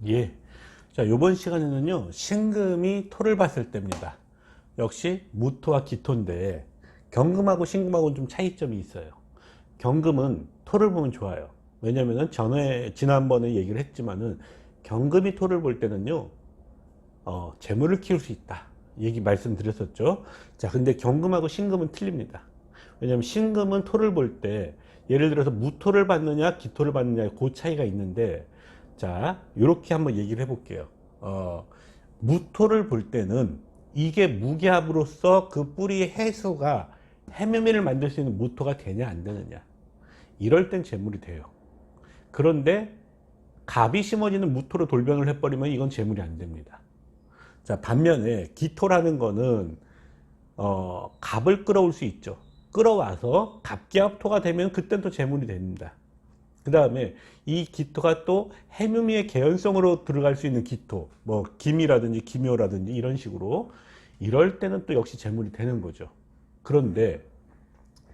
예. 자, 요번 시간에는요, 신금이 토를 봤을 때입니다. 역시 무토와 기토인데, 경금하고 신금하고는 좀 차이점이 있어요. 경금은 토를 보면 좋아요. 왜냐면은 지난번에 얘기를 했지만은, 경금이 토를 볼 때는요, 재물을 키울 수 있다. 얘기 말씀드렸었죠. 자, 근데 경금하고 신금은 틀립니다. 왜냐면 신금은 토를 볼 때, 예를 들어서 무토를 받느냐, 기토를 받느냐, 그 차이가 있는데, 자, 이렇게 한번 얘기를 해볼게요. 무토를 볼 때는 이게 무기합으로서 그 뿌리의 해수가 해묘미를 만들 수 있는 무토가 되냐 안 되느냐, 이럴 땐 재물이 돼요. 그런데 갑이 심어지는 무토로 돌변을 해버리면 이건 재물이 안 됩니다. 자, 반면에 기토라는 거는 갑을 끌어올 수 있죠. 끌어와서 갑기합토가 되면 그땐 또 재물이 됩니다. 그 다음에 이 기토가 또 해묘미의 개연성으로 들어갈 수 있는 기토, 뭐 기미라든지 기묘라든지 이런 식으로, 이럴 때는 또 역시 재물이 되는 거죠. 그런데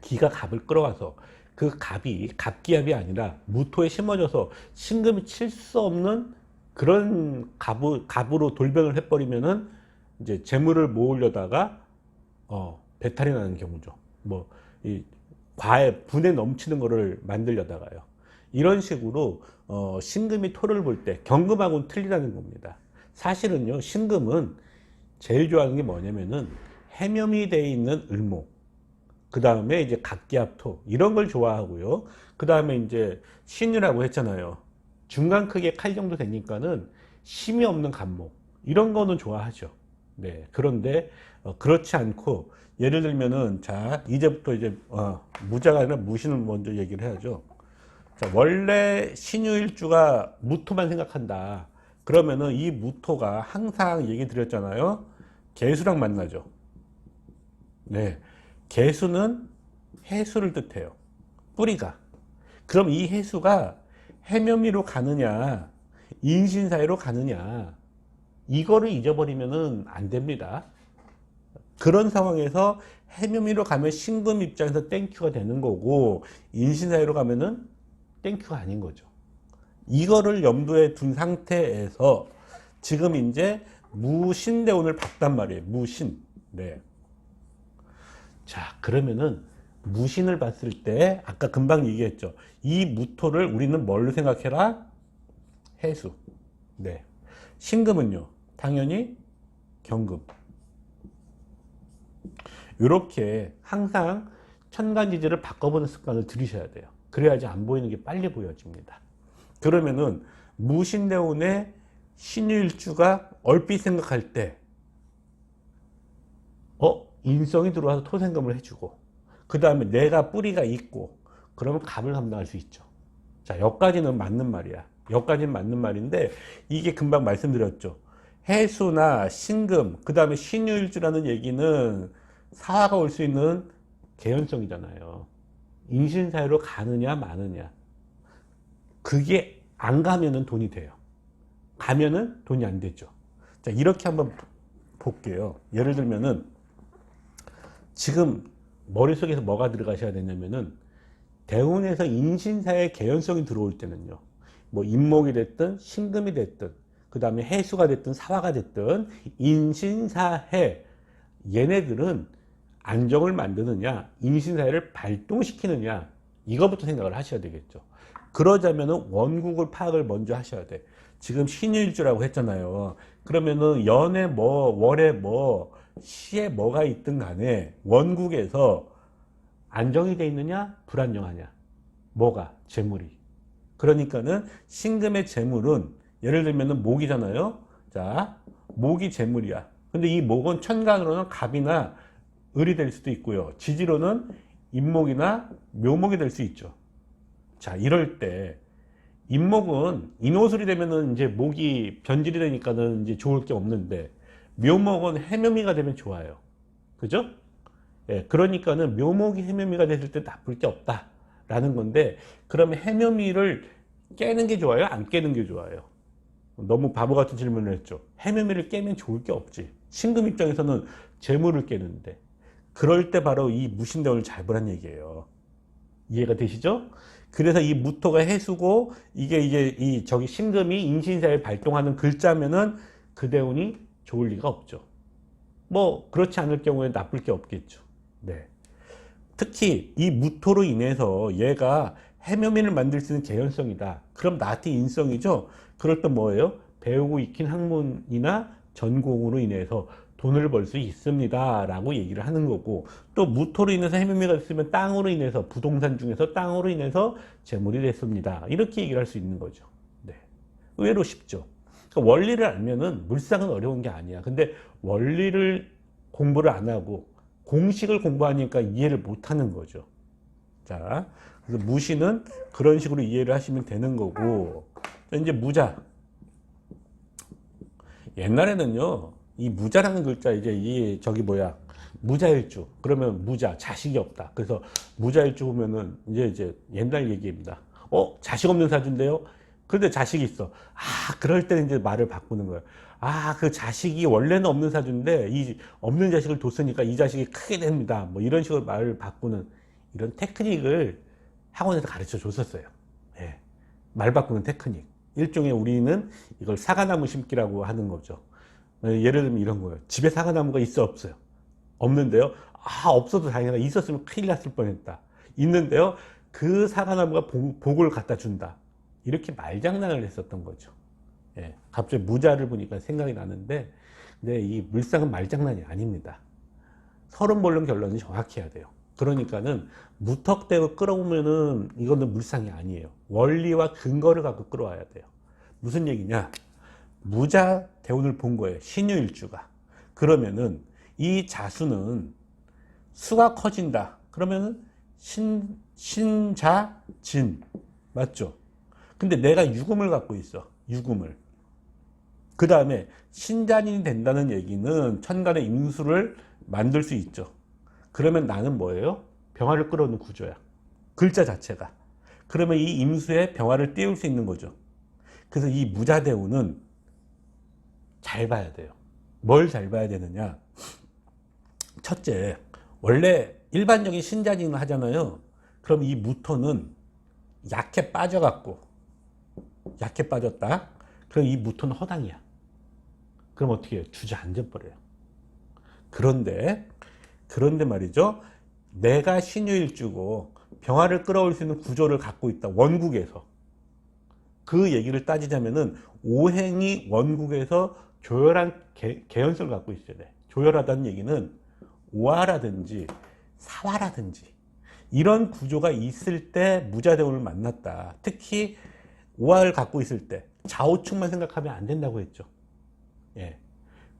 기가 갑을 끌어와서 그 갑이 갑기합이 아니라 무토에 심어져서 신금이 칠 수 없는 그런 갑으로 돌변을 해버리면은 이제 재물을 모으려다가 배탈이 나는 경우죠. 뭐 이 분에 넘치는 거를 만들려다가요. 이런 식으로 신금이 토를 볼 때 경금하고는 틀리다는 겁니다. 사실은요, 신금은 제일 좋아하는 게 뭐냐면은 해묘미 되어 있는 을목, 그 다음에 이제 갑기합토, 이런 걸 좋아하고요. 그 다음에 이제 신유라고 했잖아요. 중간 크기의 칼 정도 되니까는 심이 없는 갑목, 이런 거는 좋아하죠. 네. 그런데 그렇지 않고, 예를 들면은, 자, 이제부터 이제 무자가 아니라 무신을 먼저 얘기를 해야죠. 자, 원래 신유일주가 무토만 생각한다. 그러면은 이 무토가 항상 얘기 드렸잖아요. 개수랑 만나죠. 네. 개수는 해수를 뜻해요. 뿌리가. 그럼 이 해수가 해묘미로 가느냐, 인신사회로 가느냐, 이거를 잊어버리면은 안 됩니다. 그런 상황에서 해묘미로 가면 신금 입장에서 땡큐가 되는 거고, 인신사회로 가면은 땡큐가 아닌 거죠. 이거를 염두에 둔 상태에서 지금 이제 무신대운을 봤단 말이에요. 무신. 네. 자, 그러면은 무신을 봤을 때 아까 금방 얘기했죠. 이 무토를 우리는 뭘로 생각해라? 해수. 네. 신금은요, 당연히 경금. 이렇게 항상 천간지지를 바꿔보는 습관을 들이셔야 돼요. 그래야지 안 보이는 게 빨리 보여집니다. 그러면은 무신대운의 신유일주가 얼핏 생각할 때 인성이 들어와서 토생금을 해주고, 그 다음에 내가 뿌리가 있고, 그러면 갑을 감당할 수 있죠. 자, 여기까지는 맞는 말이야. 여기까지는 맞는 말인데, 이게 금방 말씀드렸죠. 해수나 신금, 그 다음에 신유일주라는 얘기는 사화가 올 수 있는 개연성이잖아요. 인신사회로 가느냐 마느냐. 그게 안 가면은 돈이 돼요. 가면은 돈이 안 되죠. 자, 이렇게 한번 볼게요. 예를 들면은 지금 머릿속에서 뭐가 들어가셔야 되냐면은, 대운에서 인신사의 개연성이 들어올 때는요, 뭐 인목이 됐든 신금이 됐든 그 다음에 해수가 됐든 사화가 됐든 인신사해, 얘네들은 안정을 만드느냐 인신사회를 발동시키느냐, 이거부터 생각을 하셔야 되겠죠. 그러자면은 원국을 파악을 먼저 하셔야 돼. 지금 신유일주라고 했잖아요. 그러면은 연에 뭐 월에 뭐 시에 뭐가 있든 간에 원국에서 안정이 돼 있느냐 불안정하냐, 뭐가 재물이. 그러니까는 신금의 재물은 예를 들면은 목이잖아요. 자, 목이 재물이야. 근데 이 목은 천간으로는 갑이나 을이 될 수도 있고요. 지지로는 임목이나 묘목이 될 수 있죠. 자, 이럴 때 임목은 인호술이 되면은 이제 목이 변질이 되니까는 이제 좋을 게 없는데, 묘목은 해묘미가 되면 좋아요. 그죠? 예, 그러니까는 묘목이 해묘미가 됐을 때 나쁠 게 없다라는 건데, 그러면 해묘미를 깨는 게 좋아요? 안 깨는 게 좋아요? 너무 바보 같은 질문을 했죠. 해묘미를 깨면 좋을 게 없지. 신금 입장에서는 재물을 깨는데, 그럴 때 바로 이 무신대운을 잘 보란 얘기예요. 이해가 되시죠? 그래서 이 무토가 해수고 이게 이제 이 저기 신금이 인신사에 발동하는 글자면은 그 대운이 좋을 리가 없죠. 뭐 그렇지 않을 경우에 나쁠 게 없겠죠. 네. 특히 이 무토로 인해서 얘가 해묘민을 만들 수 있는 개연성이다. 그럼 나한테 인성이죠. 그럴 때 뭐예요? 배우고 익힌 학문이나 전공으로 인해서 돈을 벌 수 있습니다 라고 얘기를 하는 거고, 또 무토로 인해서 해묘미가 있으면 땅으로 인해서, 부동산 중에서 땅으로 인해서 재물이 됐습니다, 이렇게 얘기를 할 수 있는 거죠. 네. 의외로 쉽죠. 그러니까 원리를 알면은 물상은 어려운 게 아니야. 근데 원리를 공부를 안 하고 공식을 공부하니까 이해를 못 하는 거죠. 자, 그래서 무시는 그런 식으로 이해를 하시면 되는 거고, 이제 무자. 옛날에는요, 이 무자라는 글자, 이제 이 저기 뭐야, 무자일주. 그러면 무자, 자식이 없다. 그래서 무자일주 보면은 이제 옛날 얘기입니다. 자식 없는 사주인데요? 그런데 자식이 있어. 그럴 때는 이제 말을 바꾸는 거예요. 그 자식이 원래는 없는 사주인데 이 없는 자식을 뒀으니까 이 자식이 크게 됩니다. 뭐 이런 식으로 말을 바꾸는 이런 테크닉을 학원에서 가르쳐 줬었어요. 예. 말 바꾸는 테크닉. 일종의 우리는 이걸 사과나무 심기라고 하는 거죠. 예를 들면 이런 거예요. 집에 사과나무가 있어 없어요? 없는데요. 없어도 다행이다. 있었으면 큰일 났을 뻔했다. 있는데요. 그 사과나무가 복을 갖다 준다. 이렇게 말장난을 했었던 거죠. 예. 갑자기 무자를 보니까 생각이 나는데, 근데 이 물상은 말장난이 아닙니다. 서른 볼름 결론이 정확해야 돼요. 그러니까는 무턱대고 끌어오면은 이거는 물상이 아니에요. 원리와 근거를 갖고 끌어와야 돼요. 무슨 얘기냐? 무자 대운을 본 거예요. 신유일주가. 그러면은 이 자수는 수가 커진다. 그러면은 신자진. 맞죠? 근데 내가 유금을 갖고 있어. 유금을. 그 다음에 신자진이 된다는 얘기는 천간의 임수를 만들 수 있죠. 그러면 나는 뭐예요? 병화를 끌어오는 구조야. 글자 자체가. 그러면 이 임수에 병화를 띄울 수 있는 거죠. 그래서 이 무자대운은 잘 봐야 돼요. 뭘 잘 봐야 되느냐? 첫째, 원래 일반적인 신자진을 하잖아요. 그럼 이 무토는 약해 빠져갖고, 약해 빠졌다. 그럼 이 무토는 허당이야. 그럼 어떻게 해요? 주저앉아버려요. 그런데 말이죠. 내가 신유일주고 병화를 끌어올 수 있는 구조를 갖고 있다. 원국에서. 그 얘기를 따지자면은 오행이 원국에서 조열한 개연성을 갖고 있어야 돼. 조열하다는 얘기는 오화라든지 사화라든지 이런 구조가 있을 때 무자대운을 만났다. 특히 오화를 갖고 있을 때 좌우측만 생각하면 안 된다고 했죠. 예.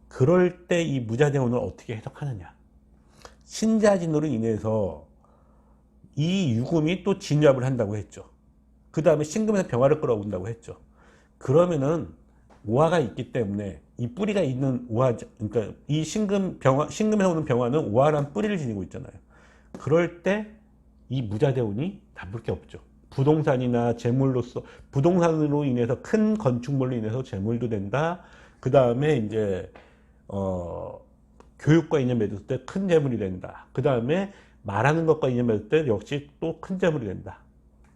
그럴 때 이 무자대운을 어떻게 해석하느냐? 신자진으로 인해서 이 유금이 또 진압을 한다고 했죠. 그 다음에 신금에서 병화를 끌어온다고 했죠. 그러면은 오화가 있기 때문에 이 뿌리가 있는 오화, 그러니까 이 신금에서 오는 병화는 오화란 뿌리를 지니고 있잖아요. 그럴 때 이 무자대운이 나쁠 게 없죠. 부동산이나 재물로서, 부동산으로 인해서 큰 건축물로 인해서 재물도 된다. 그 다음에 이제 교육과 인연 맺을 때 큰 재물이 된다. 그 다음에 말하는 것과 인연 맺을 때 역시 또 큰 재물이 된다.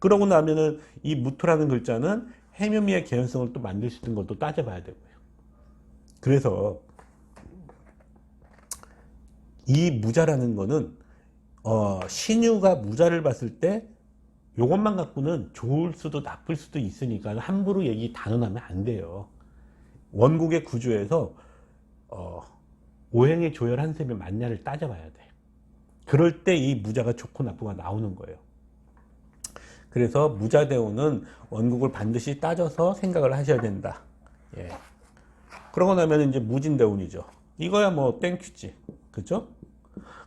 그러고 나면은 이 무토라는 글자는 해묘미의 개연성을 또 만들 수 있는 것도 따져봐야 되고요. 그래서 이 무자라는 거는 신유가 무자를 봤을 때 요것만 갖고는 좋을 수도 나쁠 수도 있으니까 함부로 얘기 단언하면 안 돼요. 원국의 구조에서 오행의 조열 한 셈이 맞냐를 따져봐야 돼. 그럴 때 이 무자가 좋고 나쁘가 나오는 거예요. 그래서 무자대운은 원국을 반드시 따져서 생각을 하셔야 된다. 예. 그러고 나면 이제 무진대운이죠. 이거야 뭐 땡큐지. 그죠?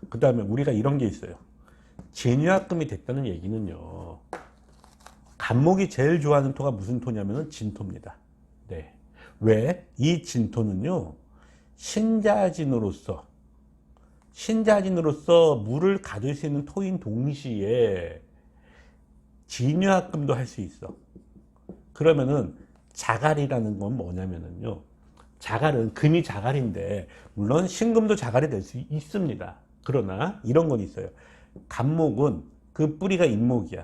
그 다음에 우리가 이런 게 있어요. 진유합금이 됐다는 얘기는요. 간목이 제일 좋아하는 토가 무슨 토냐면은 진토입니다. 네. 왜? 이 진토는요. 신자진으로서 물을 가질 수 있는 토인 동시에 진유합금도 할 수 있어. 그러면은 자갈이라는 건 뭐냐면은요. 자갈은 금이 자갈인데 물론 신금도 자갈이 될 수 있습니다. 그러나 이런 건 있어요. 간목은 그 뿌리가 인목이야.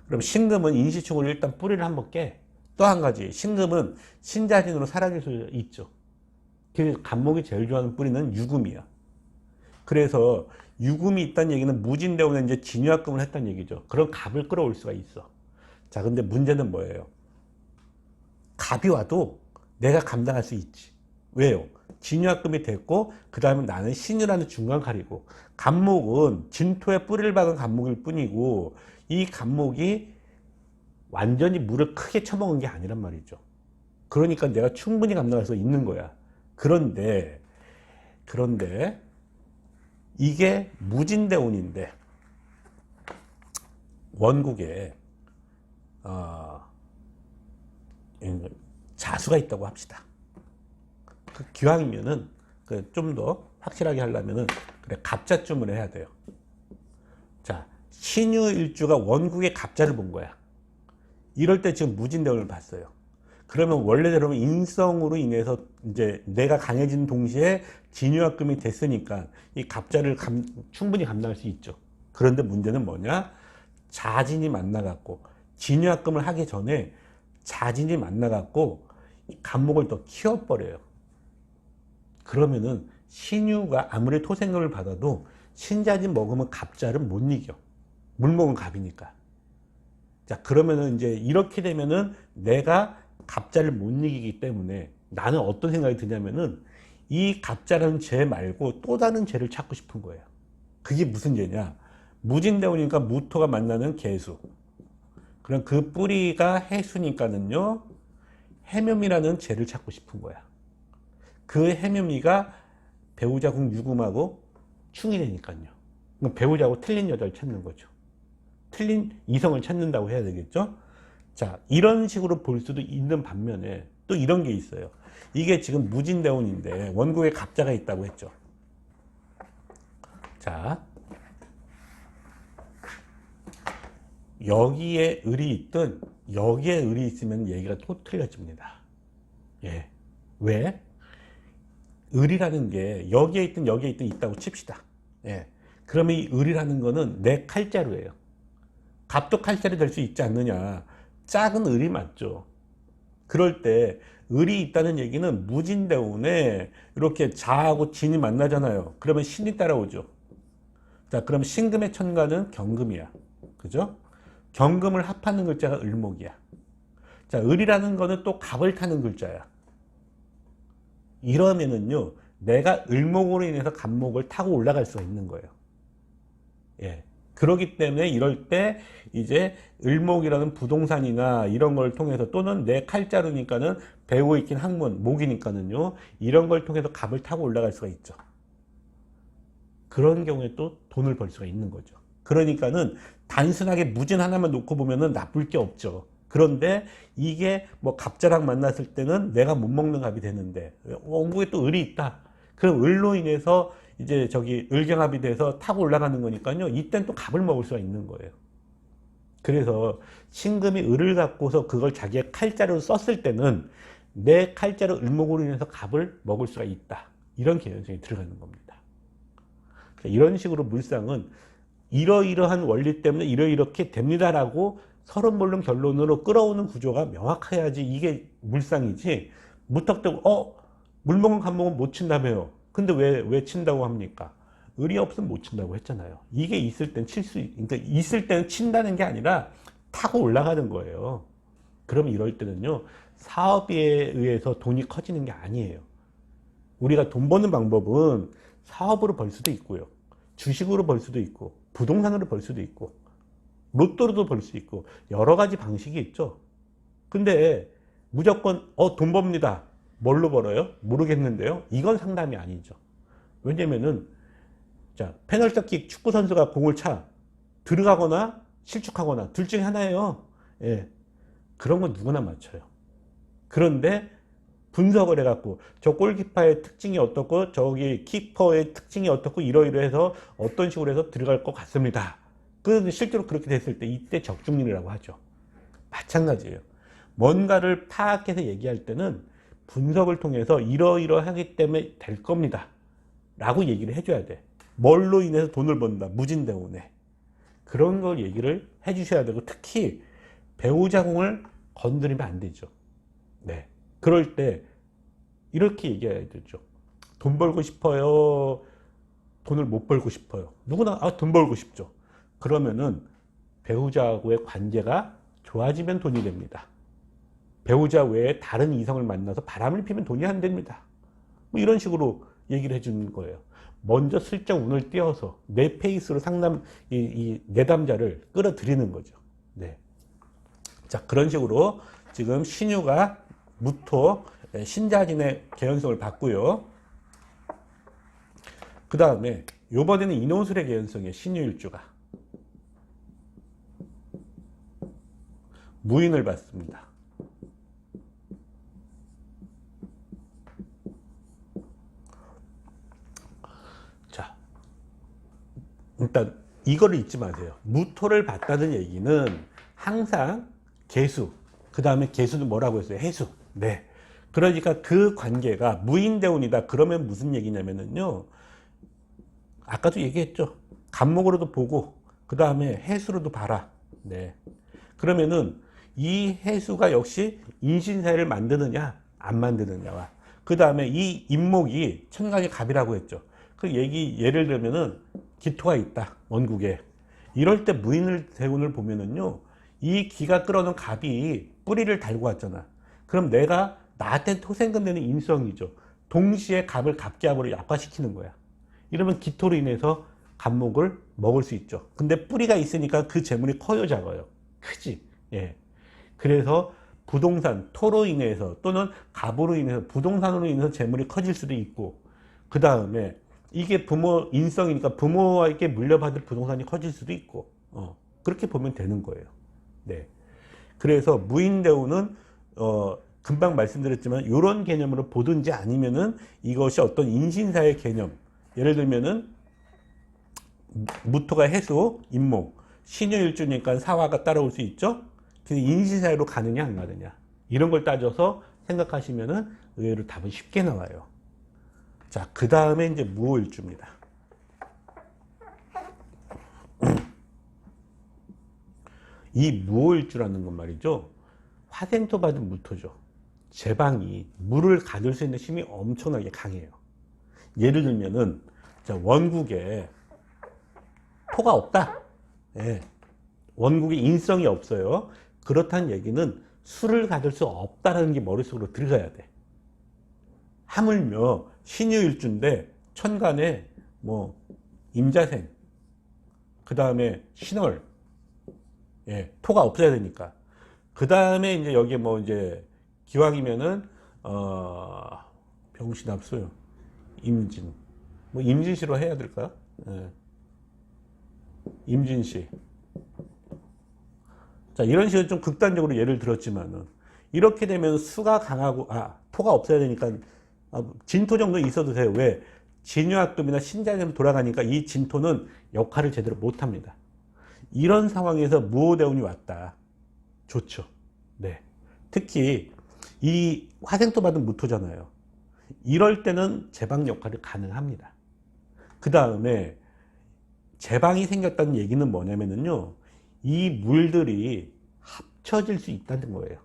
그럼 신금은 인시축으로 일단 뿌리를 한번 깨. 또 한 가지, 신금은 신자진으로 사라질 수 있죠. 그래서 간목이 제일 좋아하는 뿌리는 유금이야. 그래서 유금이 있다는 얘기는 무진대운에 이제 진유합금을 했다는 얘기죠. 그런 갑을 끌어올 수가 있어. 자, 근데 문제는 뭐예요? 갑이 와도 내가 감당할 수 있지. 왜요? 진유합금이 됐고, 그 다음에 나는 신유라는 중간칼이고, 간목은 진토에 뿌리를 박은 간목일 뿐이고, 이 간목이 완전히 물을 크게 처먹은 게 아니란 말이죠. 그러니까 내가 충분히 감당할 수 있는 거야. 그런데 이게 무진대운인데 원국에 자수가 있다고 합시다. 그 기왕이면은 좀 더 확실하게 하려면은 그래 갑자쯤을 해야 돼요. 자, 신유일주가 원국의 갑자를 본 거야. 이럴 때 지금 무진대운을 봤어요. 그러면 원래대로는 인성으로 인해서 이제 내가 강해진 동시에 진유합금이 됐으니까 이 갑자를 충분히 감당할 수 있죠. 그런데 문제는 뭐냐? 자진이 만나갖고 진유합금을 하기 전에 자진이 만나갖고 간목을 더 키워버려요. 그러면은 신유가 아무리 토생금을 받아도 신자진 먹으면 갑자를 못 이겨. 물 먹은 갑이니까. 자, 그러면은 이제 이렇게 되면은 내가 갑자를 못 이기기 때문에 나는 어떤 생각이 드냐면은 이 갑자라는 죄 말고 또 다른 죄를 찾고 싶은 거예요. 그게 무슨 죄냐? 무진대운이니까 무토가 만나는 개수. 그럼 그 뿌리가 해수니까는요, 해묘미라는 죄를 찾고 싶은 거야. 그 해묘미가 배우자궁 유금하고 충이 되니까요. 그럼 배우자하고 틀린 여자를 찾는 거죠. 틀린 이성을 찾는다고 해야 되겠죠? 자, 이런 식으로 볼 수도 있는 반면에 또 이런 게 있어요. 이게 지금 무진대운인데 원국에 갑자가 있다고 했죠. 자, 여기에 을이 있든 여기에 을이 있으면 얘기가 또 틀려집니다. 예. 왜? 을이라는 게 여기에 있든 여기에 있든 있다고 칩시다. 예. 그러면 이 을이라는 거는 내 칼자루예요. 갑도 칼자루 될 수 있지 않느냐. 작은 을이 맞죠. 그럴 때 을이 있다는 얘기는 무진대운에 이렇게 자하고 진이 만나잖아요. 그러면 신이 따라오죠. 자, 그럼 신금의 천간은 경금이야. 그죠? 경금을 합하는 글자가 을목이야. 자, 을이라는 거는 또 갑을 타는 글자야. 이러면은요, 내가 을목으로 인해서 갑목을 타고 올라갈 수가 있는 거예요. 예. 그렇기 때문에 이럴 때 이제 을목이라는 부동산이나 이런 걸 통해서 또는 내 칼자루니까는 배우고 있긴 학문, 목이니까는요, 이런 걸 통해서 갑을 타고 올라갈 수가 있죠. 그런 경우에 또 돈을 벌 수가 있는 거죠. 그러니까는 단순하게 무진 하나만 놓고 보면은 나쁠 게 없죠. 그런데 이게 뭐 갑자랑 만났을 때는 내가 못 먹는 갑이 되는데 원국에 또 을이 있다. 그 을로 인해서 이제 저기 을경합이 돼서 타고 올라가는 거니까요. 이땐 또 갑을 먹을 수가 있는 거예요. 그래서 신금이 을을 갖고서 그걸 자기의 칼자루로 썼을 때는 내 칼자루 을목으로 인해서 갑을 먹을 수가 있다. 이런 개연성이 들어가는 겁니다. 이런 식으로 물상은 이러이러한 원리 때문에 이렇게 됩니다라고 서로 모르는 결론으로 끌어오는 구조가 명확해야지 이게 물상이지. 무턱대고 물 먹은 갑목은 못 친다며요. 근데 왜 친다고 합니까? 을이 없으면 못 친다고 했잖아요. 이게 있을 땐 그러니까 있을 때는 친다는 게 아니라 타고 올라가는 거예요. 그럼 이럴 때는요, 사업에 의해서 돈이 커지는 게 아니에요. 우리가 돈 버는 방법은 사업으로 벌 수도 있고요. 주식으로 벌 수도 있고, 부동산으로 벌 수도 있고, 로또로도 벌 수 있고, 여러 가지 방식이 있죠. 근데 무조건 돈 법니다. 뭘로 벌어요? 모르겠는데요. 이건 상담이 아니죠. 왜냐면은 자, 페널티킥 축구 선수가 공을 차 들어가거나 실축하거나 둘 중에 하나예요. 예. 그런 건 누구나 맞춰요. 그런데 분석을 해갖고 저 골키퍼의 특징이 어떻고 저기 키퍼의 특징이 어떻고 이러이러해서 어떤 식으로 해서 들어갈 것 같습니다. 그런데 실제로 그렇게 됐을 때 이때 적중률이라고 하죠. 마찬가지예요. 뭔가를 파악해서 얘기할 때는 분석을 통해서 이러이러하기 때문에 될 겁니다 라고 얘기를 해줘야 돼. 뭘로 인해서 돈을 번다. 무진대운에. 그런 걸 얘기를 해 주셔야 되고, 특히 배우자 공을 건드리면 안 되죠. 네. 그럴 때 이렇게 얘기해야 되죠. 돈 벌고 싶어요? 돈을 못 벌고 싶어요? 누구나 돈 벌고 싶죠. 그러면은 배우자하고의 관계가 좋아지면 돈이 됩니다. 배우자 외에 다른 이성을 만나서 바람을 피면 돈이 안 됩니다. 뭐 이런 식으로 얘기를 해주는 거예요. 먼저 슬쩍 운을 띄워서 내 페이스로 이 내담자를 끌어들이는 거죠. 네. 자, 그런 식으로 지금 신유가 무토 신자진의 개연성을 받고요. 그 다음에 요번에는 인호술의 개연성이에요. 신유일주가 무인을 받습니다. 자, 일단 이거를 잊지 마세요. 무토를 받다는 얘기는 항상 개수, 그 다음에 개수는 뭐라고 했어요? 해수. 네. 그러니까 그 관계가 무인대운이다. 그러면 무슨 얘기냐면요. 아까도 얘기했죠. 간목으로도 보고, 그 다음에 해수로도 봐라. 네. 그러면은 이 해수가 역시 인신사회를 만드느냐, 안 만드느냐와, 그 다음에 이 인목이 천간의 갑이라고 했죠. 그 예를 들면은 기토가 있다. 원국에. 이럴 때 무인을 대운을 보면은요. 이 기가 끌어놓은 갑이 뿌리를 달고 왔잖아. 그럼 내가 나한테 토생금되는 인성이죠. 동시에 갑을 갑기압으로 약화시키는 거야. 이러면 기토로 인해서 갑목을 먹을 수 있죠. 근데 뿌리가 있으니까 그 재물이 커요, 작아요? 크지. 예. 그래서 부동산, 토로 인해서 또는 갑으로 인해서 부동산으로 인해서 재물이 커질 수도 있고, 그 다음에 이게 부모 인성이니까 부모에게 물려받을 부동산이 커질 수도 있고, 그렇게 보면 되는 거예요. 네. 그래서 무인대우는 금방 말씀드렸지만 이런 개념으로 보든지 아니면은 이것이 어떤 인신사의 개념, 예를 들면은 무토가 해수, 인목, 신유일주니까 사화가 따라올 수 있죠. 그래서 인신사회로 가느냐 안 가느냐 이런 걸 따져서 생각하시면은 의외로 답은 쉽게 나와요. 자, 그 다음에 이제 무호일주입니다. 이 무호일주라는 건 말이죠. 화생토 받은 무토죠. 제방이 물을 가둘 수 있는 힘이 엄청나게 강해요. 예를 들면은 자, 원국에 토가 없다. 예. 원국에 인성이 없어요. 그렇다는 얘기는 수를 가질 수 없다라는 게 머릿속으로 들어가야 돼. 하물며 신유일주인데 천간에 뭐 임자생, 그 다음에 신월, 예, 토가 없어야 되니까. 그 다음에 이제 여기에 뭐 이제 기왕이면은 병신합수요. 임진, 뭐 임진씨로 해야 될까? 예. 임진씨. 자, 이런 식으로 좀 극단적으로 예를 들었지만은 이렇게 되면 수가 강하고 토가 없어야 되니까 진토 정도 있어도 돼요. 왜? 진유학금이나 신자금으로 돌아가니까 이 진토는 역할을 제대로 못합니다. 이런 상황에서 무호대운이 왔다. 좋죠. 네. 특히 이 화생토 받은 무토잖아요. 이럴 때는 제방 역할이 가능합니다. 그 다음에 제방이 생겼다는 얘기는 뭐냐면요. 이 물들이 합쳐질 수 있다는 거예요.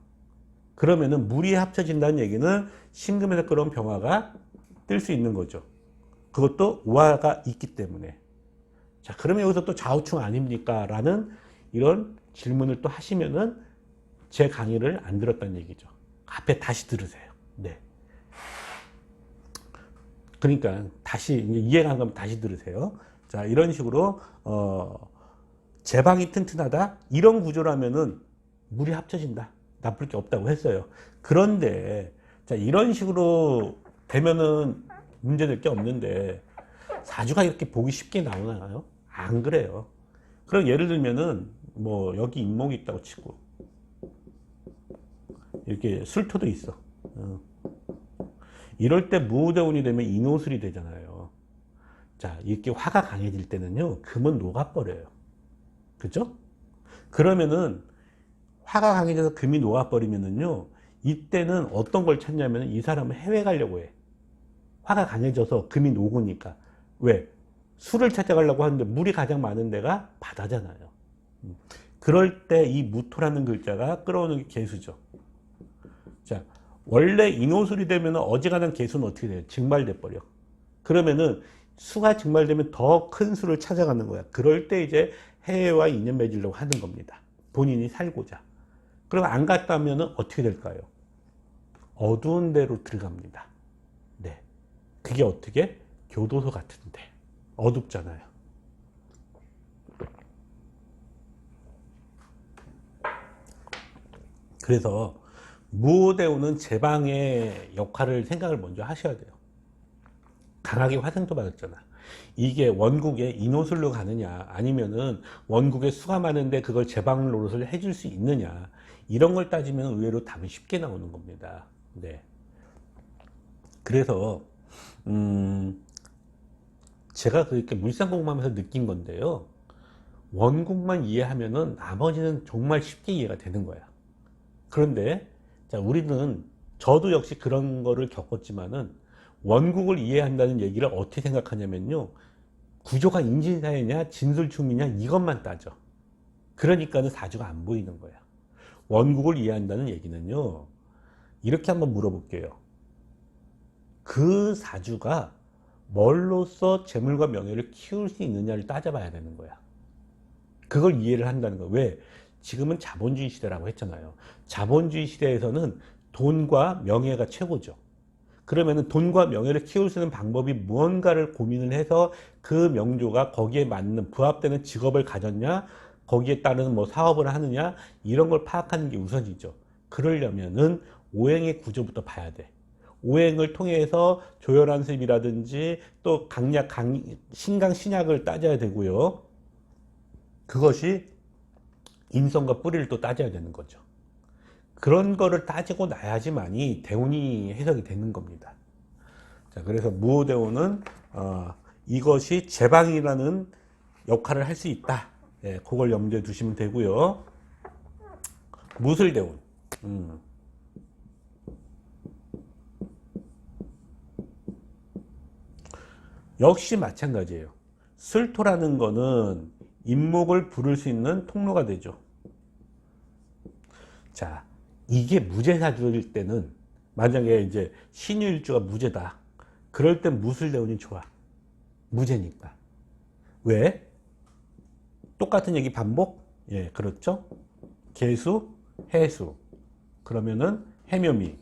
그러면은 물이 합쳐진다는 얘기는 신금에서 끌어온 병화가 뜰 수 있는 거죠. 그것도 우화가 있기 때문에. 자, 그러면 여기서 또 좌우충 아닙니까? 라는 이런 질문을 또 하시면은 제 강의를 안 들었다는 얘기죠. 앞에 다시 들으세요. 네. 그러니까 다시 이제 이해가 안 가면 다시 들으세요. 자, 이런 식으로 제방이 튼튼하다 이런 구조라면은 물이 합쳐진다, 나쁠 게 없다고 했어요. 그런데 자, 이런 식으로 되면은 문제될 게 없는데 사주가 이렇게 보기 쉽게 나오나요? 안 그래요. 그럼 예를 들면은 뭐 여기 인목이 있다고 치고 이렇게 술토도 있어. 이럴 때 무호대운이 되면 인호술이 되잖아요. 자, 이렇게 화가 강해질 때는요, 금은 녹아버려요. 그죠? 그러면은 화가 강해져서 금이 녹아버리면은요, 이때는 어떤 걸 찾냐면 이 사람은 해외 가려고 해. 화가 강해져서 금이 녹으니까. 왜? 술을 찾아가려고 하는데 물이 가장 많은 데가 바다잖아요. 그럴 때 이 무토라는 글자가 끌어오는 게 개수죠. 자, 원래 인호술이 되면 어지간한 개수는 어떻게 돼요? 증발돼 버려. 그러면은 수가 증발되면 더 큰 수를 찾아가는 거야. 그럴 때 이제 해와 인연 맺으려고 하는 겁니다. 본인이 살고자. 그럼 안 갔다면 어떻게 될까요? 어두운 데로 들어갑니다. 네. 그게 어떻게? 교도소 같은데. 어둡잖아요. 그래서 무오대오는 제방의 역할을 생각을 먼저 하셔야 돼요. 강하게 화생토 받았잖아. 이게 원국에 인호술로 가느냐 아니면은 원국에 수가 많은데 그걸 제방 노릇을 해줄 수 있느냐, 이런 걸 따지면 의외로 답이 쉽게 나오는 겁니다. 네. 그래서 제가 그렇게 물상 공부하면서 느낀 건데요. 원국만 이해하면은 나머지는 정말 쉽게 이해가 되는 거야. 그런데 자, 우리는, 저도 역시 그런 거를 겪었지만은 원국을 이해한다는 얘기를 어떻게 생각하냐면요, 구조가 인진사회냐 진술충이냐 이것만 따져. 그러니까는 사주가 안 보이는 거야. 원국을 이해한다는 얘기는요, 이렇게 한번 물어볼게요. 그 사주가 뭘로써 재물과 명예를 키울 수 있느냐를 따져봐야 되는 거야. 그걸 이해를 한다는 거야. 왜? 지금은 자본주의 시대라고 했잖아요. 자본주의 시대에서는 돈과 명예가 최고죠. 그러면은 돈과 명예를 키울 수 있는 방법이 무언가를 고민을 해서 그 명조가 거기에 맞는 부합되는 직업을 가졌냐, 거기에 따른 뭐 사업을 하느냐, 이런 걸 파악하는 게 우선이죠. 그러려면은 오행의 구조부터 봐야 돼. 오행을 통해서 조혈안습이라든지 또 강약, 신강, 신약을 따져야 되고요. 그것이 인성과 뿌리를 또 따져야 되는 거죠. 그런 거를 따지고 나야지만이 대운이 해석이 되는 겁니다. 자, 그래서 무오대운은 이것이 제방이라는 역할을 할 수 있다. 예, 그걸 염두에 두시면 되고요. 무술대운. 역시 마찬가지예요. 술토라는 거는 인목을 부를 수 있는 통로가 되죠. 자, 이게 무제사주일 때는, 만약에 이제 신유일주가 무제다. 그럴 땐 무술대운이 좋아. 무제니까. 왜? 똑같은 얘기 반복? 예, 그렇죠. 개수, 해수. 그러면은 해묘미.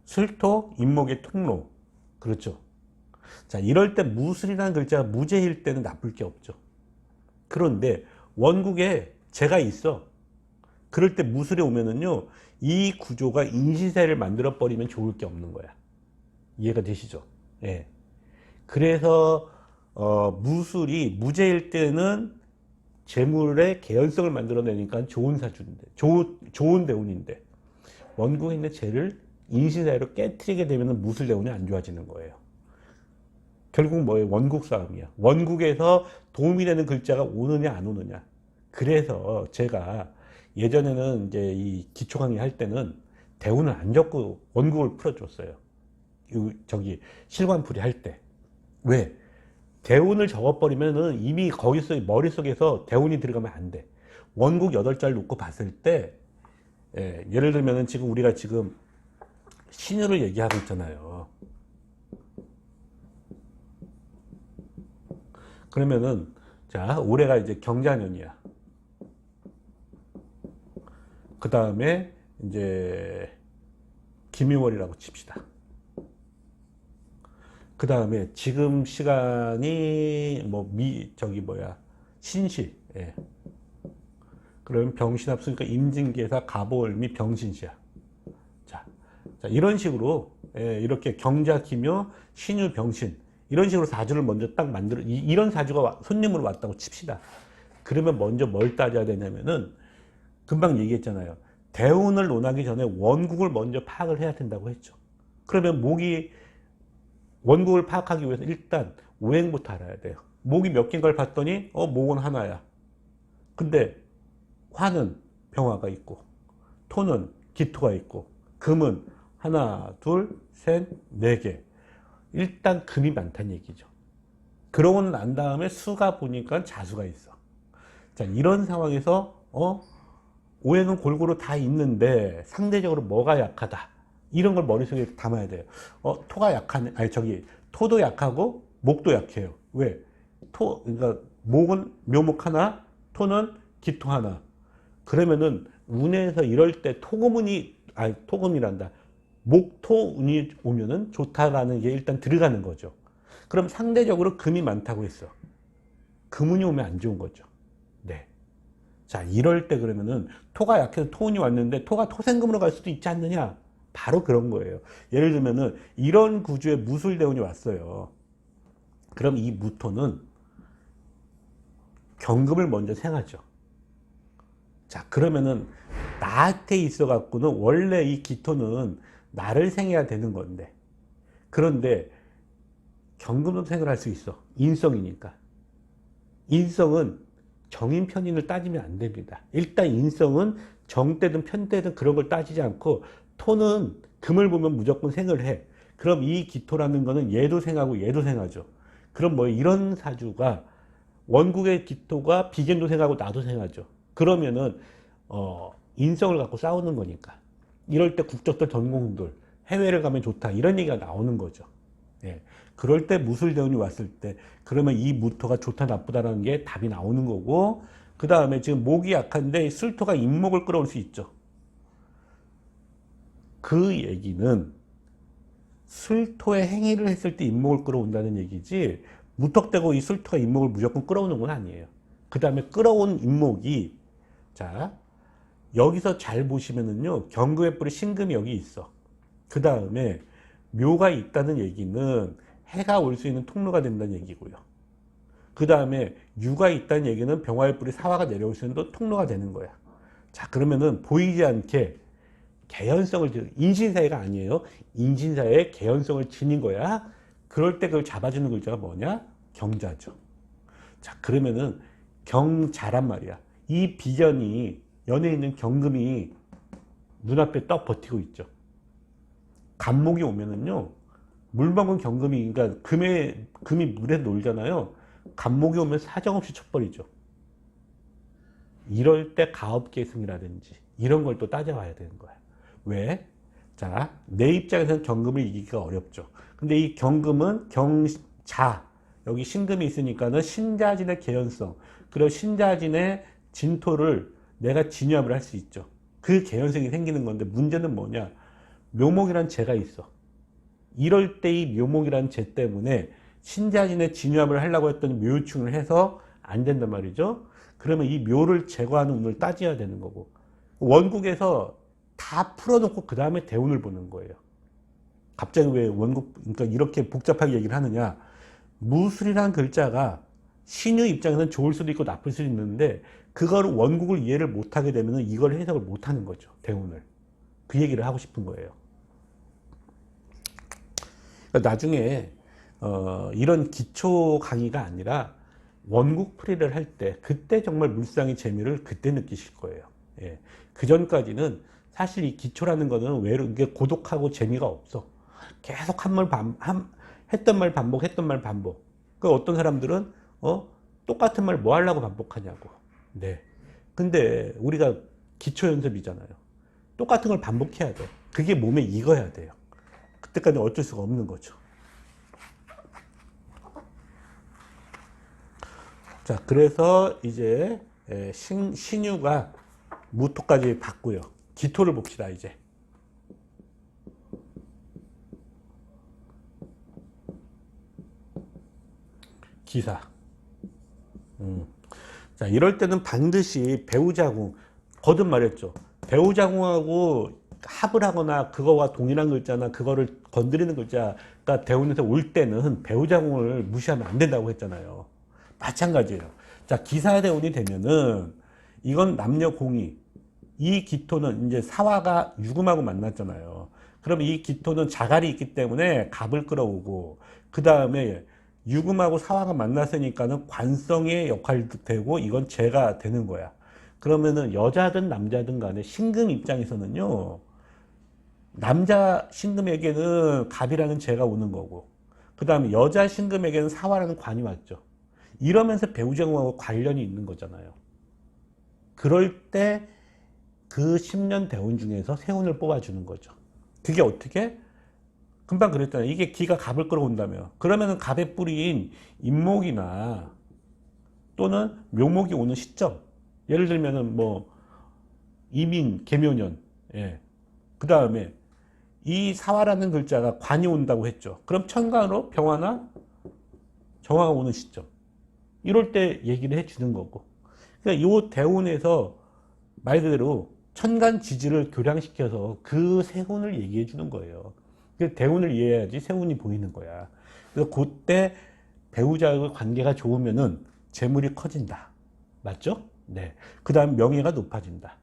술토, 인목의 통로. 그렇죠. 자, 이럴 때 무술이라는 글자가 무제일 때는 나쁠 게 없죠. 그런데 원국에 재가 있어. 그럴 때 무술이 오면은요, 이 구조가 인신세를 만들어 버리면 좋을 게 없는 거야. 이해가 되시죠? 예. 그래서 무술이 무제일 때는 재물의 개연성을 만들어내니까 좋은 사주인데, 좋은 대운인데, 원국에 있는 재를 인신사회로 깨트리게 되면 무술 대운이 안 좋아지는 거예요. 결국 뭐예요? 원국 싸움이야. 원국에서 도움이 되는 글자가 오느냐 안 오느냐. 그래서 제가 예전에는 이제 이 기초 강의 할 때는 대운을 안 적고 원국을 풀어줬어요. 저기 실관풀이 할 때. 왜? 대운을 적어버리면은 이미 거기서 머릿속에서 대운이 들어가면 안 돼. 원국 8자를 놓고 봤을 때, 예를 들면은 지금 우리가 지금 신유를 얘기하고 있잖아요. 그러면은, 자, 올해가 이제 경자년이야. 그 다음에 이제 김유월이라고 칩시다. 그 다음에 지금 시간이 뭐 신시. 예. 그러면 병신합 쓰니까 임진계사 갑오을미 병신시야. 자, 이런 식으로, 이렇게 경자 기묘 신유 병신, 이런 식으로 사주를 먼저 딱 만들어, 이런 사주가 손님으로 왔다고 칩시다. 그러면 먼저 뭘 따져야 되냐면은, 금방 얘기했잖아요. 대운을 논하기 전에 원국을 먼저 파악을 해야 된다고 했죠. 그러면 원국을 파악하기 위해서 일단 오행부터 알아야 돼요. 목이 몇 개인 걸 봤더니 목은 하나야. 근데 화는 병화가 있고, 토는 기토가 있고, 금은 하나, 둘, 셋, 네 개. 일단 금이 많다는 얘기죠. 그러고 난 다음에 수가 보니까 자수가 있어. 자, 이런 상황에서 오행은 골고루 다 있는데 상대적으로 뭐가 약하다. 이런 걸 머릿속에 담아야 돼요. 토가 약한, 아니, 토도 약하고 목도 약해요. 왜? 그러니까 목은 묘목 하나, 토는 기토 하나. 그러면은 운에서 이럴 때 토금이란다. 목토운이 오면은 좋다라는 게 일단 들어가는 거죠. 그럼 상대적으로 금이 많다고 했어. 금운이 오면 안 좋은 거죠. 네. 자, 이럴 때 그러면은 토가 약해서 토운이 왔는데 토가 토생금으로 갈 수도 있지 않느냐? 바로 그런 거예요. 예를 들면은 이런 구조에 무술대운이 왔어요. 그럼 이 무토는 경금을 먼저 생하죠. 자, 그러면은 나한테 있어 갖고는 원래 이 기토는 나를 생해야 되는 건데, 그런데 경금도 생을 할 수 있어. 인성이니까. 인성은 정인 편인을 따지면 안 됩니다. 일단 인성은 정때든 편때든 그런 걸 따지지 않고, 토는 금을 보면 무조건 생을 해. 그럼 이 기토라는 거는 얘도 생하고 얘도 생하죠. 그럼 뭐 이런 사주가 원국의 기토가 비견도 생하고 나도 생하죠. 그러면은 인성을 갖고 싸우는 거니까. 이럴 때 국적들 전공들 해외를 가면 좋다 이런 얘기가 나오는 거죠. 예. 그럴 때 무술대운이 왔을 때 그러면 이 무토가 좋다 나쁘다라는 게 답이 나오는 거고, 그 다음에 지금 목이 약한데 술토가 인목을 끌어올 수 있죠. 그 얘기는 술토의 행위를 했을 때 인목을 끌어온다는 얘기지, 무턱대고 이 술토가 인목을 무조건 끌어오는 건 아니에요. 그 다음에 끌어온 인목이, 자, 여기서 잘 보시면은요, 경금의 뿔이 신금이 여기 있어. 그 다음에 묘가 있다는 얘기는 해가 올 수 있는 통로가 된다는 얘기고요. 그 다음에 유가 있다는 얘기는 병화의 뿔이 사화가 내려올 수 있는 통로가 되는 거야. 자, 그러면은 보이지 않게 개연성을, 인신사회가 아니에요. 인신사회의 개연성을 지닌 거야. 그럴 때 그걸 잡아주는 글자가 뭐냐? 경자죠. 자, 그러면은 경자란 말이야. 이 비견이, 연에 있는 경금이 눈앞에 떡 버티고 있죠. 간목이 오면은요, 물 먹은 경금이, 그러니까 금이 물에 놀잖아요. 간목이 오면 사정없이 쳐버리죠. 이럴 때 가업계승이라든지 이런 걸 또 따져봐야 되는 거야. 왜? 자, 내 입장에서는 경금을 이기기가 어렵죠. 근데 이 경금은 경자, 여기 신금이 있으니까는 신자진의 개연성, 그리고 신자진의 진토를 내가 진유합을 할 수 있죠. 그 개연성이 생기는 건데, 문제는 뭐냐? 묘목이란 재가 있어. 이럴 때 이 묘목이란 재 때문에 신자진의 진유합을 하려고 했더니 묘유충을 해서 안 된단 말이죠. 그러면 이 묘를 제거하는 운을 따져야 되는 거고, 원국에서 다 풀어놓고 그 다음에 대운을 보는 거예요. 갑자기 왜 원국, 그러니까 이렇게 복잡하게 얘기를 하느냐? 무술이라는 글자가 신유 입장에서는 좋을 수도 있고 나쁠 수도 있는데, 그걸 원국을 이해를 못하게 되면 이걸 해석을 못하는 거죠. 대운을. 그 얘기를 하고 싶은 거예요. 그러니까 나중에 이런 기초 강의가 아니라 원국 풀이를 할 때, 그때 정말 물상의 재미를 그때 느끼실 거예요. 예. 그 전까지는 사실 이 기초라는 거는 이게 고독하고 재미가 없어. 계속 했던 말 반복, 했던 말 반복. 그 어떤 사람들은 똑같은 말 뭐 하려고 반복하냐고. 네. 근데 우리가 기초 연습이잖아요. 똑같은 걸 반복해야 돼. 그게 몸에 익어야 돼요. 그때까지 어쩔 수가 없는 거죠. 자, 그래서 이제 신유가 무토까지 봤고요. 기토를 봅시다, 이제. 기사. 자, 이럴 때는 반드시 배우자궁, 거듭 말했죠. 배우자궁하고 합을 하거나 그거와 동일한 글자나 그거를 건드리는 글자가 대운에서 올 때는 배우자궁을 무시하면 안 된다고 했잖아요. 마찬가지예요. 자, 기사대운이 되면은 이건 남녀 공이, 이 기토는 이제 사화가 유금하고 만났잖아요. 그럼 이 기토는 자갈이 있기 때문에 갑을 끌어오고, 그 다음에 유금하고 사화가 만났으니까는 관성의 역할도 되고, 이건 재가 되는 거야. 그러면은 여자든 남자든 간에 신금 입장에서는요, 남자 신금에게는 갑이라는 재가 오는 거고, 그 다음에 여자 신금에게는 사화라는 관이 왔죠. 이러면서 배우자궁하고 관련이 있는 거잖아요. 그럴 때 그 10년 대운 중에서 세운을 뽑아주는 거죠. 그게 어떻게? 금방 그랬잖아요. 이게 기가 갑을 끌어온다며. 그러면은 갑의 뿌리인 임목이나 또는 묘목이 오는 시점. 예를 들면은 뭐 이민, 계묘년. 예. 그 다음에 이 사화라는 글자가 관이 온다고 했죠. 그럼 천간으로 병화나 정화가 오는 시점. 이럴 때 얘기를 해주는 거고. 그러니까 이 대운에서 말 그대로 천간 지지를 교량시켜서 그 세운을 얘기해 주는 거예요. 그 대운을 이해해야지 세운이 보이는 거야. 그래서 그때 배우자의 관계가 좋으면은 재물이 커진다. 맞죠? 네. 그 다음 명예가 높아진다.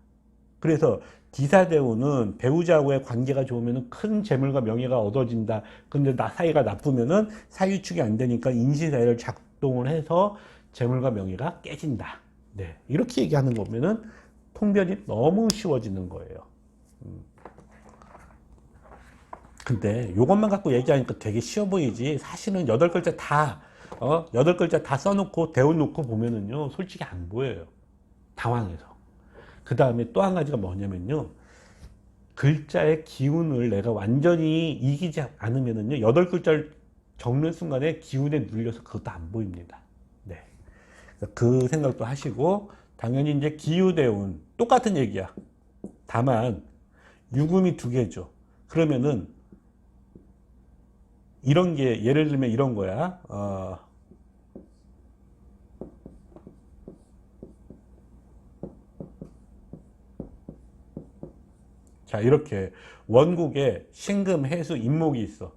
그래서 기사대운은 배우자와의 관계가 좋으면 큰 재물과 명예가 얻어진다. 근데 사이가 나쁘면은 사유축이 안 되니까 인신사유를 작동을 해서 재물과 명예가 깨진다. 네. 이렇게 얘기하는 거면은 통변이 너무 쉬워지는 거예요. 근데 이것만 갖고 얘기하니까 되게 쉬워 보이지. 사실은 8글자 다, 8글자 다 써놓고 대운 놓고 보면은요, 솔직히 안 보여요. 당황해서. 그 다음에 또 한 가지가 뭐냐면요. 글자의 기운을 내가 완전히 이기지 않으면은요, 8글자를 적는 순간에 기운에 눌려서 그것도 안 보입니다. 네. 그 생각도 하시고, 당연히 이제 기유대운, 똑같은 얘기야. 다만, 유금이 2개죠. 그러면은, 이런 게, 예를 들면 이런 거야. 자, 이렇게 원국에 신금, 해수, 임목이 있어.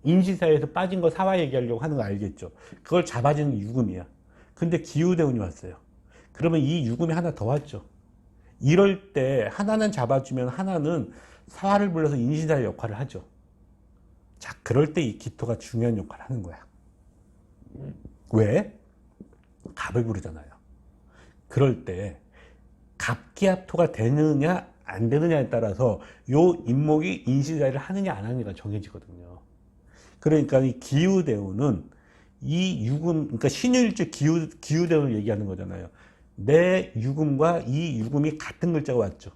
인지사에서 빠진 거 사화 얘기하려고 하는 거 알겠죠? 그걸 잡아주는 유금이야. 근데 기후대운이 왔어요. 그러면 이 유금이 하나 더 왔죠. 이럴 때 하나는 잡아주면 하나는 사화를 불러서 인신사의 역할을 하죠. 자, 그럴 때 이 기토가 중요한 역할을 하는 거야. 왜? 갑을 부르잖아요. 그럴 때 갑기합토가 되느냐 안 되느냐에 따라서 요 임목이 인신사를 하느냐 안 하느냐가 정해지거든요. 그러니까 이 기후대운은 이 유금, 그러니까 신유일주 기후대운을 얘기하는 거잖아요. 내 유금과 이 유금이 같은 글자가 왔죠.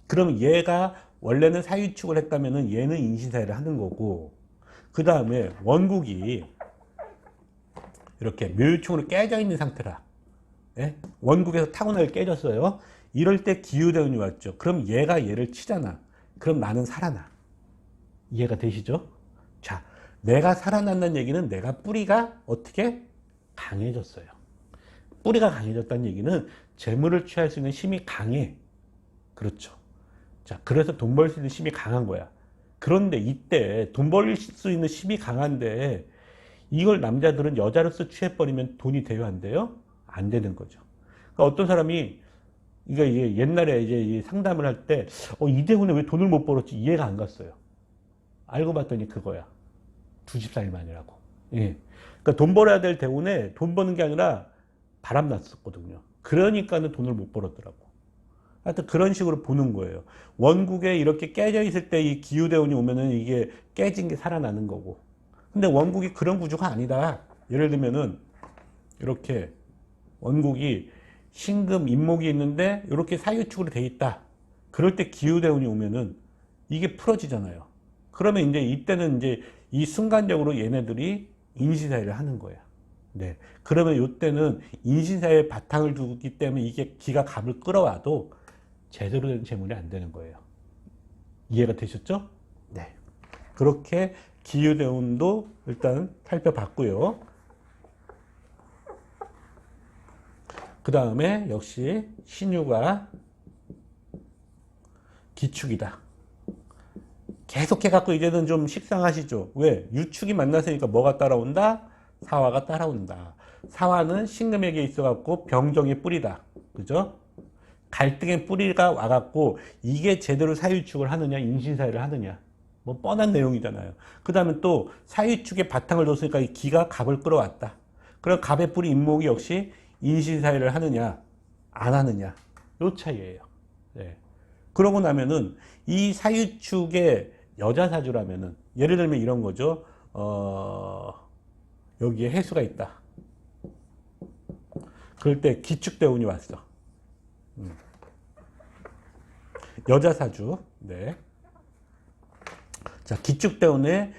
그럼 얘가 원래는 사유축을 했다면은 얘는 인신사를 하는 거고, 그 다음에 원국이 이렇게 묘유충으로 깨져 있는 상태라. 예? 원국에서 타고나게 깨졌어요. 이럴 때 기후대운이 왔죠. 그럼 얘가 얘를 치잖아. 그럼 나는 살아나. 이해가 되시죠? 자, 내가 살아난다는 얘기는 내가 뿌리가 어떻게 강해졌어요. 뿌리가 강해졌다는 얘기는 재물을 취할 수 있는 힘이 강해. 그렇죠. 자, 그래서 돈 벌 수 있는 힘이 강한 거야. 그런데 이때 돈 벌 수 있는 힘이 강한데 이걸 남자들은 여자로서 취해버리면 돈이 돼요, 안 돼요? 안 되는 거죠. 그러니까 어떤 사람이 이게 옛날에 이제 상담을 할 때, 이대훈에 왜 돈을 못 벌었지? 이해가 안 갔어요. 알고 봤더니 그거야. 2집4일만이라고. 예. 그러니까 돈 벌어야 될 대운에 돈 버는 게 아니라 바람 났었거든요. 그러니까는 돈을 못 벌었더라고. 하여튼 그런 식으로 보는 거예요. 원국에 이렇게 깨져 있을 때 이 기후대운이 오면은 이게 깨진 게 살아나는 거고. 근데 원국이 그런 구조가 아니다. 예를 들면은 이렇게 원국이 신금, 임목이 있는데 이렇게 사유축으로 돼 있다. 그럴 때 기후대운이 오면은 이게 풀어지잖아요. 그러면 이제 이때는 이제 이 순간적으로 얘네들이 인신사유를 하는 거야. 네. 그러면 이때는 인신사유에 바탕을 두기 때문에 이게 기가 갑을 끌어와도 제대로 된 재물이 안 되는 거예요. 이해가 되셨죠? 네. 그렇게 기후대운도 일단 살펴봤고요. 그 다음에 역시 신유가 기축이다. 계속해갖고 이제는 좀 식상하시죠? 왜? 유축이 만났으니까 뭐가 따라온다? 사화가 따라온다. 사화는 신금에게 있어갖고 병정의 뿌리다. 그죠? 갈등의 뿌리가 와갖고 이게 제대로 사유축을 하느냐, 인신사유를 하느냐. 뭐 뻔한 내용이잖아요. 그 다음에 또 사유축에 바탕을 뒀으니까 이 기가 갑을 끌어왔다. 그럼 갑의 뿌리 임목이 역시 인신사유를 하느냐, 안 하느냐. 요 차이예요. 네. 그러고 나면은 이 사유축의 여자 사주라면은 예를 들면 이런 거죠. 여기에 해수가 있다. 그럴 때 기축대운이 왔어. 여자 사주. 네. 자, 기축대운에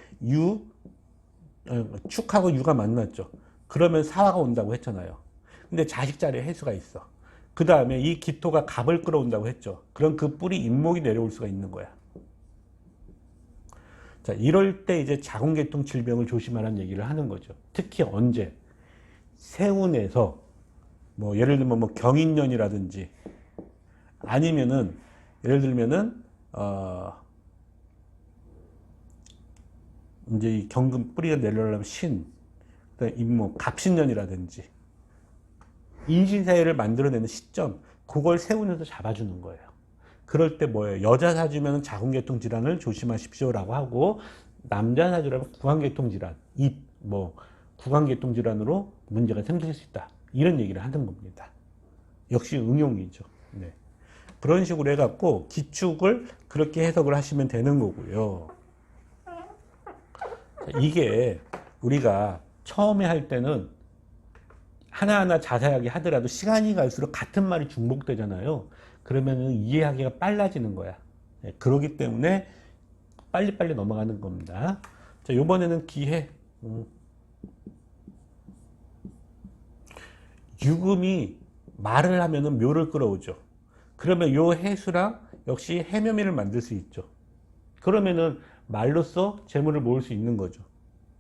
축하고 유가 만났죠. 그러면 사화가 온다고 했잖아요. 근데 자식 자리에 해수가 있어. 그 다음에 이 기토가 갑을 끌어온다고 했죠. 그럼 그 뿔이 인목이 내려올 수가 있는 거야. 자, 이럴 때 이제 자궁계통 질병을 조심하라는 얘기를 하는 거죠. 특히 언제? 세운에서 뭐 예를 들면 뭐 경인년이라든지 아니면은 예를 들면은 이제 이 경금 뿌리가 내려오려면 신, 그다음에 임목, 갑신년이라든지 인신사회를 만들어내는 시점, 그걸 세운에서 잡아주는 거예요. 그럴 때 뭐예요? 여자 사주면 자궁계통 질환을 조심하십시오라고 하고, 남자 사주라면 구강계통 질환, 구강계통 질환으로 문제가 생길 수 있다. 이런 얘기를 하는 겁니다. 역시 응용이죠. 네. 그런 식으로 해갖고 기축을 그렇게 해석을 하시면 되는 거고요. 이게 우리가 처음에 할 때는 하나하나 자세하게 하더라도 시간이 갈수록 같은 말이 중복되잖아요. 그러면은 이해하기가 빨라지는 거야. 네, 그러기 때문에 빨리빨리 넘어가는 겁니다. 자, 요번에는 기해. 유금이 말을 하면은 묘를 끌어오죠. 그러면 요 해수랑 역시 해묘미를 만들 수 있죠. 그러면은 말로써 재물을 모을 수 있는 거죠.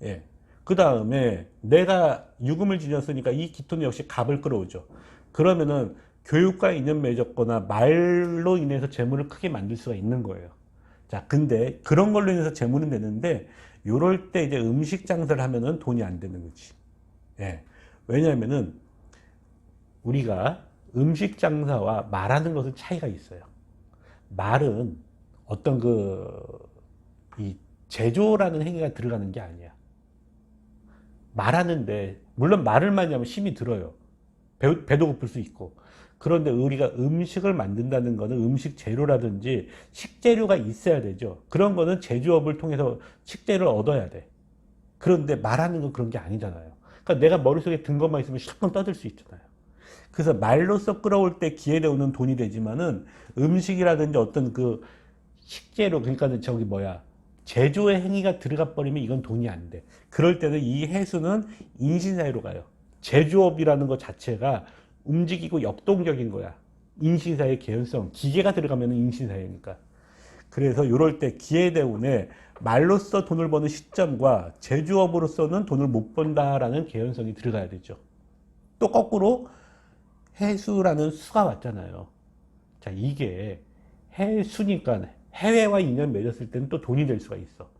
예. 그 다음에 내가 유금을 지녔으니까 이 기토는 역시 갑을 끌어오죠. 그러면은 교육과 인연 맺었거나 말로 인해서 재물을 크게 만들 수가 있는 거예요. 자, 근데 그런 걸로 인해서 재물은 되는데 요럴 때 이제 음식 장사를 하면은 돈이 안 되는 거지. 예. 왜냐하면은 우리가 음식 장사와 말하는 것은 차이가 있어요. 말은 어떤 이 제조라는 행위가 들어가는 게 아니야. 말하는데 물론 말을 많이 하면 힘이 들어요. 배도 고플 수 있고. 그런데 우리가 음식을 만든다는 거는 음식 재료라든지 식재료가 있어야 되죠. 그런 거는 제조업을 통해서 식재료를 얻어야 돼. 그런데 말하는 건 그런 게 아니잖아요. 그러니까 내가 머릿속에 든 것만 있으면 샥 떠들 수 있잖아요. 그래서 말로써 끌어올 때 기회되오는 돈이 되지만은 음식이라든지 어떤 그 식재료, 그러니까 제조의 행위가 들어가 버리면 이건 돈이 안 돼. 그럴 때는 이 해수는 인신사회로 가요. 제조업이라는 것 자체가 움직이고 역동적인 거야. 인신사회 개연성, 기계가 들어가면 인신사회니까. 그래서 이럴 때 기회대운에 말로써 돈을 버는 시점과 제조업으로서는 돈을 못 번다라는 개연성이 들어가야 되죠. 또 거꾸로 해수라는 수가 왔잖아요. 자, 이게 해수니까 해외와 인연 맺었을 때는 또 돈이 될 수가 있어.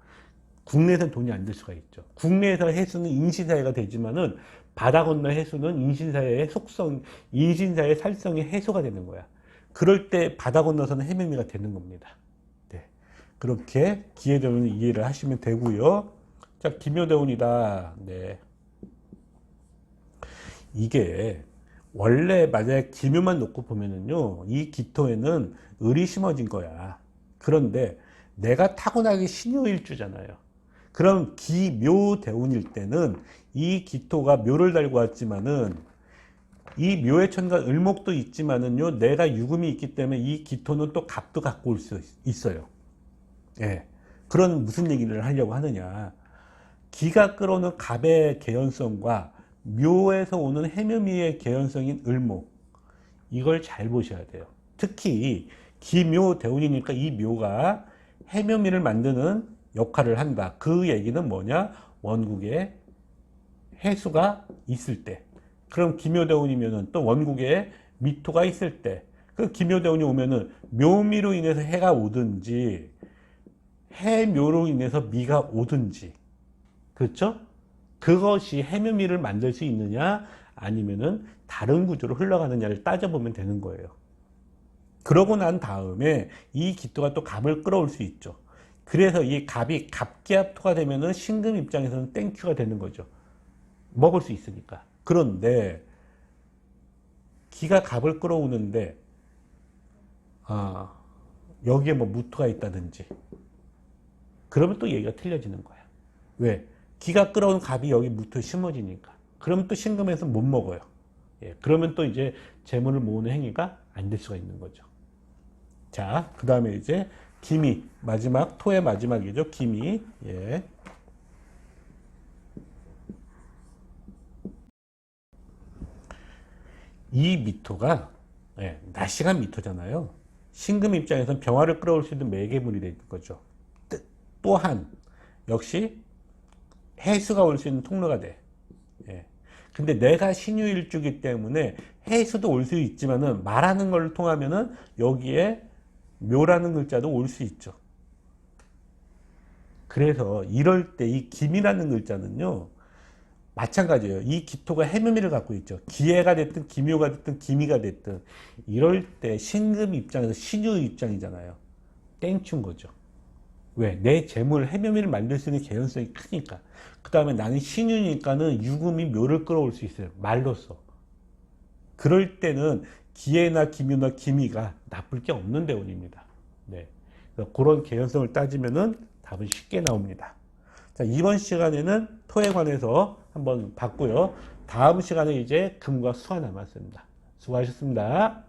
국내에서는 돈이 안 될 수가 있죠. 국내에서 해수는 인신사회가 되지만은 바다 건너 해수는 인신사회의 속성, 인신사회의 살성이 해소가 되는 거야. 그럴 때 바다 건너서는 해매미가 되는 겁니다. 네. 그렇게 기회대운을 이해를 하시면 되고요. 자, 기묘대운이다. 네. 이게 원래 만약에 기묘만 놓고 보면은요, 이 기토에는 을이 심어진 거야. 그런데 내가 타고나기 신유일주잖아요. 그럼 기묘대운일 때는 이 기토가 묘를 달고 왔지만은 이 묘의 천간 을목도 있지만은요, 내가 유금이 있기 때문에 이 기토는 또 갑도 갖고 올 수 있어요. 예. 그런 무슨 얘기를 하려고 하느냐. 기가 끌어오는 갑의 개연성과 묘에서 오는 해묘미의 개연성인 을목. 이걸 잘 보셔야 돼요. 특히 기묘대운이니까 이 묘가 해묘미를 만드는 역할을 한다. 그 얘기는 뭐냐? 원국에 해수가 있을 때. 그럼 기묘대운이면은 또 원국에 미토가 있을 때. 그 기묘대운이 오면은 묘미로 인해서 해가 오든지 해묘로 인해서 미가 오든지. 그렇죠? 그것이 해묘미를 만들 수 있느냐 아니면은 다른 구조로 흘러가느냐를 따져보면 되는 거예요. 그러고 난 다음에 이 기토가 또 갑을 끌어올 수 있죠. 그래서 이 갑이 갑기합토가 되면은 신금 입장에서는 땡큐가 되는 거죠. 먹을 수 있으니까. 그런데 기가 갑을 끌어오는데 여기에 뭐 무토가 있다든지 그러면 또 얘기가 틀려지는 거야. 왜? 기가 끌어온 갑이 여기 무토에 심어지니까. 그러면 또 신금에서 못 먹어요. 예, 그러면 또 이제 재물을 모으는 행위가 안 될 수가 있는 거죠. 자, 그 다음에 이제 기미, 마지막, 토의 마지막이죠. 기미. 예. 이 미토가 낮 시간 미토잖아요. 신금 입장에서는 병화를 끌어올 수 있는 매개물이 되는 거죠. 또한 역시 해수가 올 수 있는 통로가 돼. 예. 근데 내가 신유일주기 때문에 해수도 올 수 있지만은 말하는 걸 통하면은 여기에 묘라는 글자도 올 수 있죠. 그래서 이럴 때 이 김이라는 글자는요, 마찬가지예요. 이 기토가 해묘미를 갖고 있죠. 기해가 됐든 기묘가 됐든 기미가 됐든 이럴 때 신금 입장에서 신유 입장이잖아요. 땡춘 거죠. 왜? 내 재물 해묘미를 만들 수 있는 개연성이 크니까. 그 다음에 나는 신유니까는 유금이 묘를 끌어올 수 있어요. 말로써. 그럴 때는 기해나 기묘나 기미가 나쁠 게 없는 대운입니다. 네. 그런 개연성을 따지면은 답은 쉽게 나옵니다. 자, 이번 시간에는 토에 관해서 한번 봤고요. 다음 시간에 이제 금과 수가 남았습니다. 수고하셨습니다.